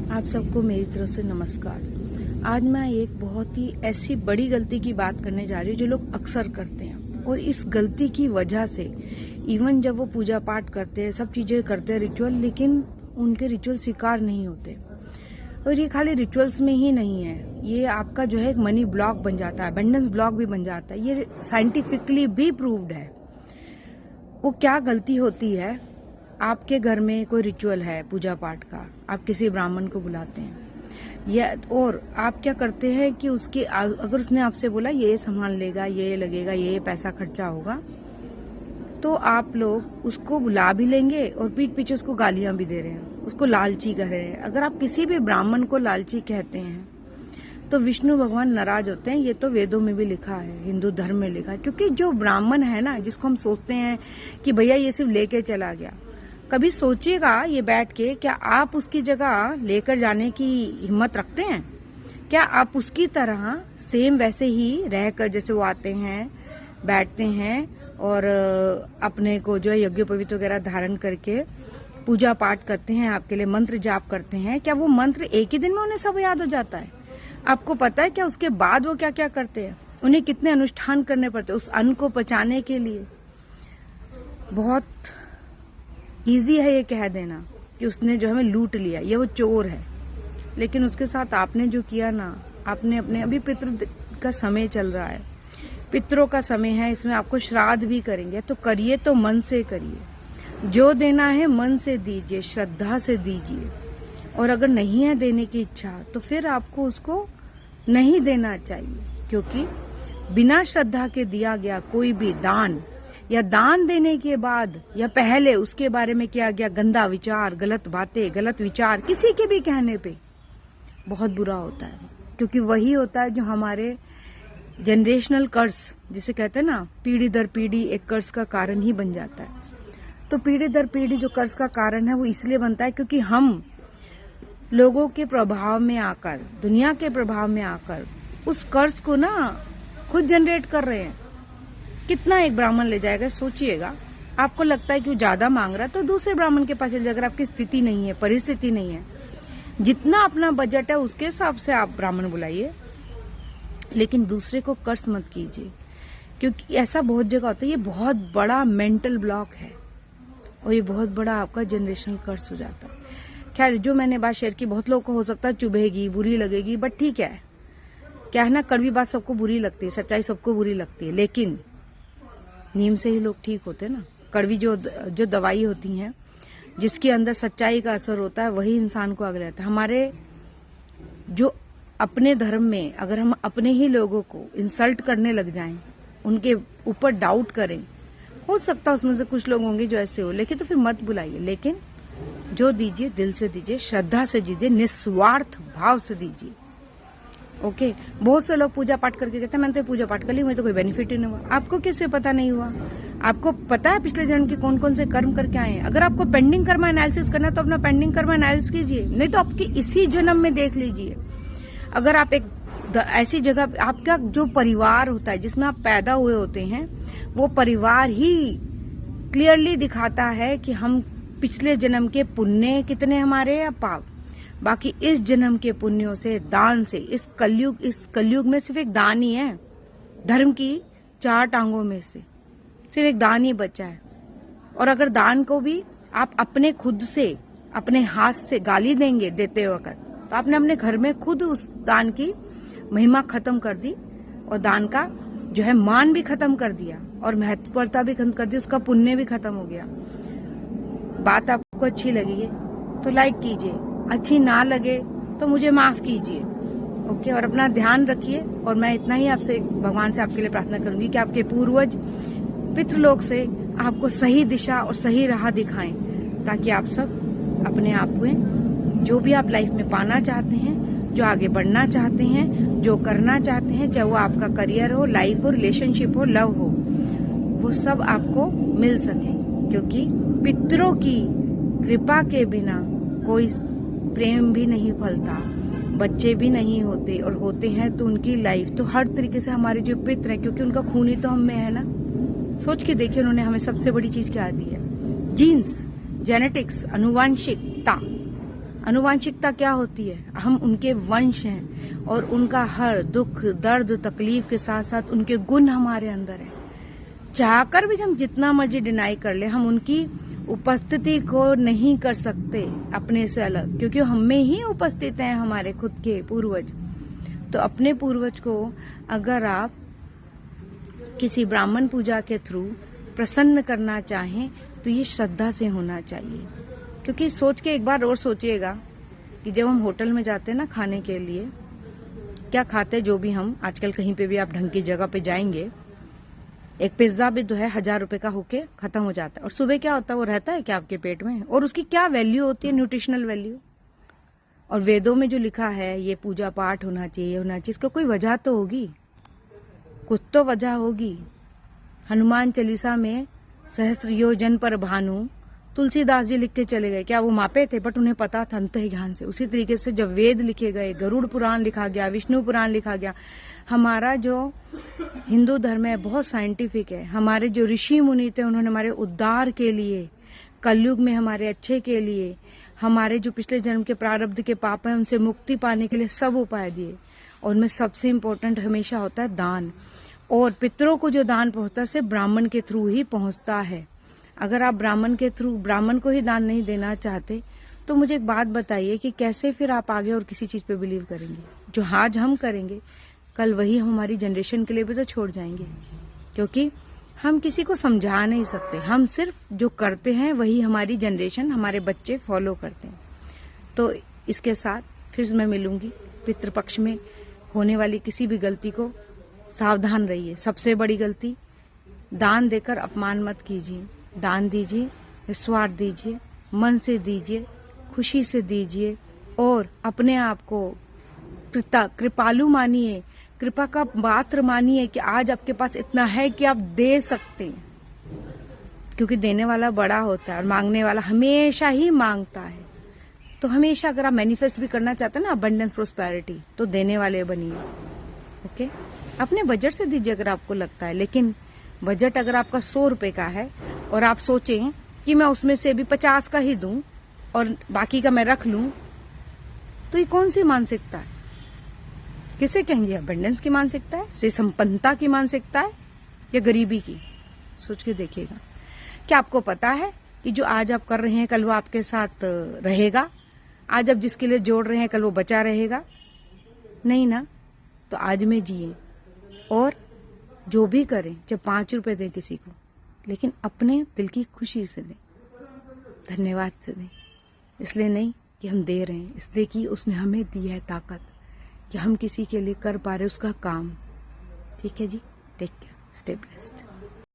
आप सबको मेरी तरफ से नमस्कार। आज मैं एक बहुत ही ऐसी बड़ी गलती की बात करने जा रही हूँ जो लोग अक्सर करते हैं, और इस गलती की वजह से इवन जब वो पूजा पाठ करते हैं, सब चीजें करते हैं, रिचुअल, लेकिन उनके रिचुअल स्वीकार नहीं होते। और ये खाली रिचुअल्स में ही नहीं है, ये आपका जो है एक मनी ब्लॉक बन जाता है, अबंडेंस ब्लॉक भी बन जाता है। ये साइंटिफिकली भी प्रूव्ड है। वो क्या गलती होती है, आपके घर में कोई रिचुअल है पूजा पाठ का, आप किसी ब्राह्मण को बुलाते हैं, या और आप क्या करते हैं कि उसके अगर उसने आपसे बोला ये सामान लेगा, ये लगेगा, ये पैसा खर्चा होगा, तो आप लोग उसको बुला भी लेंगे और पीठ पीछे उसको गालियां भी दे रहे हैं, उसको लालची कह रहे हैं। अगर आप किसी भी ब्राह्मण को लालची कहते हैं तो विष्णु भगवान नाराज होते हैं। ये तो वेदों में भी लिखा है, हिंदू धर्म में लिखा है। क्योंकि जो ब्राह्मण है ना, जिसको हम सोचते हैं कि भैया ये सिर्फ लेके चला गया, कभी सोचिएगा ये बैठ के, क्या आप उसकी जगह लेकर जाने की हिम्मत रखते हैं? क्या आप उसकी तरह सेम वैसे ही रहकर, जैसे वो आते हैं, बैठते हैं और अपने को जो है यज्ञ पवित्र वगैरह धारण करके पूजा पाठ करते हैं, आपके लिए मंत्र जाप करते हैं, क्या वो मंत्र एक ही दिन में उन्हें सब याद हो जाता है? आपको पता है क्या उसके बाद वो क्या क्या करते हैं? उन्हें कितने अनुष्ठान करने पड़ते हैं उस अन्न को पचाने के लिए। बहुत इजी है ये कह देना कि उसने जो हमें लूट लिया, ये वो चोर है। लेकिन उसके साथ आपने जो किया ना, आपने अपने, अभी पितृ का समय चल रहा है, पितरों का समय है, इसमें आपको श्राद्ध भी करेंगे, तो करिए तो मन से करिए। जो देना है मन से दीजिए, श्रद्धा से दीजिए। और अगर नहीं है देने की इच्छा तो फिर आपको उसको नहीं देना चाहिए, क्योंकि बिना श्रद्धा के दिया गया कोई भी दान, या दान देने के बाद या पहले उसके बारे में किया गया गंदा विचार, गलत बातें, गलत विचार किसी के भी कहने पे बहुत बुरा होता है। क्योंकि वही होता है जो हमारे जनरेशनल कर्स, जिसे कहते हैं ना, पीढ़ी दर पीढ़ी एक कर्स का कारण ही बन जाता है। तो पीढ़ी दर पीढ़ी जो कर्स का कारण है वो इसलिए बनता है क्योंकि हम लोगों के प्रभाव में आकर, दुनिया के प्रभाव में आकर उस कर्ज को ना खुद जनरेट कर रहे हैं। कितना एक ब्राह्मण ले जाएगा सोचिएगा। आपको लगता है कि वो ज्यादा मांग रहा है तो दूसरे ब्राह्मण के पास चले जाएगा। आपकी स्थिति नहीं है, परिस्थिति नहीं है, जितना अपना बजट है उसके हिसाब से आप ब्राह्मण बुलाइए, लेकिन दूसरे को कर्ज मत कीजिए। क्योंकि ऐसा बहुत जगह होता है, ये बहुत बड़ा मेंटल ब्लॉक है और ये बहुत बड़ा आपका जनरेशनल कर्ज हो जाता है। खैर, जो मैंने बात शेयर की, बहुत लोगों को हो सकता है चुभेगी, बुरी लगेगी, बट ठीक है। क्या है ना, कड़वी बात सबको बुरी लगती है, सच्चाई सबको बुरी लगती है, लेकिन नीम से ही लोग ठीक होते हैं ना। कड़वी जो दवाई होती हैं, जिसके अंदर सच्चाई का असर होता है, वही इंसान को आगे लाता है। हमारे जो अपने धर्म में अगर हम अपने ही लोगों को इंसल्ट करने लग जाएं, उनके ऊपर डाउट करें, हो सकता है उसमें से कुछ लोग होंगे जो ऐसे हो, लेकिन तो फिर मत बुलाइए। लेकिन जो दीजिए दिल से दीजिए, श्रद्धा से दीजिए, निस्वार्थ भाव से दीजिए। ओके। बहुत से लोग पूजा पाठ करके कहते हैं मैंने तो पूजा पाठ कर ली, मुझे तो कोई बेनिफिट ही नहीं हुआ। आपको किससे पता नहीं हुआ? आपको पता है पिछले जन्म के कौन कौन से कर्म करके आए हैं? अगर आपको पेंडिंग कर्म एनालिसिस करना है तो अपना पेंडिंग कर्म एनालिसिस कीजिए, नहीं तो आपकी इसी जन्म में देख लीजिए। अगर आप एक ऐसी जगह, आपका जो परिवार होता है जिसमें आप पैदा हुए होते हैं, वो परिवार ही क्लियरली दिखाता है कि हम पिछले जन्म के पुण्य कितने हमारे या पाप। बाकी इस जन्म के पुण्यों से, दान से, इस कलयुग में सिर्फ एक दान ही है। धर्म की 4 टांगों में से सिर्फ एक दान ही बचा है। और अगर दान को भी आप अपने खुद से, अपने हाथ से गाली देंगे देते वक्त, तो आपने अपने घर में खुद उस दान की महिमा खत्म कर दी और दान का जो है मान भी खत्म कर दिया और महत्वपूर्णता भी खत्म कर दी, उसका पुण्य भी खत्म हो गया। बात आपको अच्छी लगी है तो लाइक कीजिए, अच्छी ना लगे तो मुझे माफ कीजिए। ओके। और अपना ध्यान रखिए। और मैं इतना ही आपसे, भगवान से आपके लिए प्रार्थना करूंगी कि आपके पूर्वज पितृलोक से आपको सही दिशा और सही राह दिखाएं, ताकि आप सब अपने आप में जो भी आप लाइफ में पाना चाहते हैं, जो आगे बढ़ना चाहते हैं, जो करना चाहते हैं, चाहे वो आपका करियर हो, लाइफ हो, रिलेशनशिप हो, लव हो, वो सब आपको मिल सके। क्योंकि पितरों की कृपा के बिना कोई प्रेम भी नहीं फलता, बच्चे भी नहीं होते, और होते हैं तो उनकी लाइफ तो हर तरीके से हमारे जो पितर है, क्योंकि उनका खून ही तो हम में है ना। सोच के देखिए, उन्होंने हमें सबसे बड़ी चीज क्या दी है? Jeans, genetics, अनुवांशिकता। अनुवांशिकता क्या होती है? हम उनके वंश हैं और उनका हर दुख, दर्द, तकलीफ के साथ साथ उनके गुण हमारे अंदर है। चाहकर भी हम जितना मर्जी डिनाई कर ले, हम उनकी उपस्थिति को नहीं कर सकते अपने से अलग, क्योंकि हम में ही उपस्थित हैं हमारे खुद के पूर्वज। तो अपने पूर्वज को अगर आप किसी ब्राह्मण पूजा के थ्रू प्रसन्न करना चाहें तो ये श्रद्धा से होना चाहिए। क्योंकि सोच के एक बार और सोचिएगा कि जब हम होटल में जाते हैं ना खाने के लिए, क्या खाते, जो भी हम आजकल कहीं पे भी आप ढंग की जगह पे जाएंगे, एक पिज्जा भी तो है 1000 रुपए का होके खत्म हो जाता है, और सुबह क्या होता है, वो रहता है क्या आपके पेट में, और उसकी क्या वैल्यू होती है, न्यूट्रिशनल वैल्यू। और वेदों में जो लिखा है ये पूजा पाठ होना चाहिए, इसका कोई वजह तो होगी, कुछ तो वजह होगी। हनुमान चालीसा में सहस्त्र योजन पर भानु तुलसीदास जी लिख के चले गए, क्या वो मापे थे? बट उन्हें पता था अंतः ज्ञान से। उसी तरीके से जब वेद लिखे गए, गरुड़ पुराण लिखा गया, विष्णु पुराण लिखा गया, हमारा जो हिंदू धर्म है बहुत साइंटिफिक है। हमारे जो ऋषि मुनि थे उन्होंने हमारे उद्धार के लिए, कलयुग में हमारे अच्छे के लिए, हमारे जो पिछले जन्म के प्रारब्ध के पाप हैं उनसे मुक्ति पाने के लिए सब उपाय दिए। और उनमें सबसे इम्पोर्टेंट हमेशा होता है दान। और पितरों को जो दान पहुंचता है सिर्फ ब्राह्मण के थ्रू ही पहुंचता है। अगर आप ब्राह्मण के थ्रू ब्राह्मण को ही दान नहीं देना चाहते तो मुझे एक बात बताइए कि कैसे फिर आप आगे और किसी चीज पे बिलीव करेंगे? जो आज हम करेंगे कल वही हमारी जनरेशन के लिए भी तो छोड़ जाएंगे, क्योंकि हम किसी को समझा नहीं सकते। हम सिर्फ जो करते हैं वही हमारी जनरेशन, हमारे बच्चे फॉलो करते हैं। तो इसके साथ फिर मैं मिलूंगी। पितृपक्ष में होने वाली किसी भी गलती को सावधान रहिए। सबसे बड़ी गलती, दान देकर अपमान मत कीजिए। दान दीजिए, निस्वार्थ दीजिए, मन से दीजिए, खुशी से दीजिए, और अपने आप को कृपालु मानिए, कृपा का पात्र मानिए कि आज आपके पास इतना है कि आप दे सकते हैं। क्योंकि देने वाला बड़ा होता है और मांगने वाला हमेशा ही मांगता है। तो हमेशा अगर आप मैनिफेस्ट भी करना चाहते हैं ना अबंडेंस प्रोस्पेरिटी, तो देने वाले बनिए। ओके, अपने बजट से दीजिए अगर आपको लगता है, लेकिन बजट अगर आपका 100 रुपए का है और आप सोचें कि मैं उसमें से भी 50 का ही दूं और बाकी का मैं रख लूं, तो ये कौन सी मानसिकता है? किसे कहेंगे? अबंडेंस की मानसिकता है, से संपन्नता की मानसिकता है, या गरीबी की? सोच के देखिएगा। क्या आपको पता है कि जो आज आप कर रहे हैं कल वो आपके साथ रहेगा? आज आप जिसके लिए जोड़ रहे हैं कल वो बचा रहेगा? नहीं ना। तो आज में जिए, और जो भी करें, जब 5 रुपए दें किसी को, लेकिन अपने दिल की खुशी से दें, धन्यवाद से दें। इसलिए नहीं कि हम दे रहे हैं, इसलिए कि उसने हमें दी है ताकत कि हम किसी के लिए कर पा रहे उसका काम। ठीक है जी, टेक केयर, स्टे ब्लेस्ड।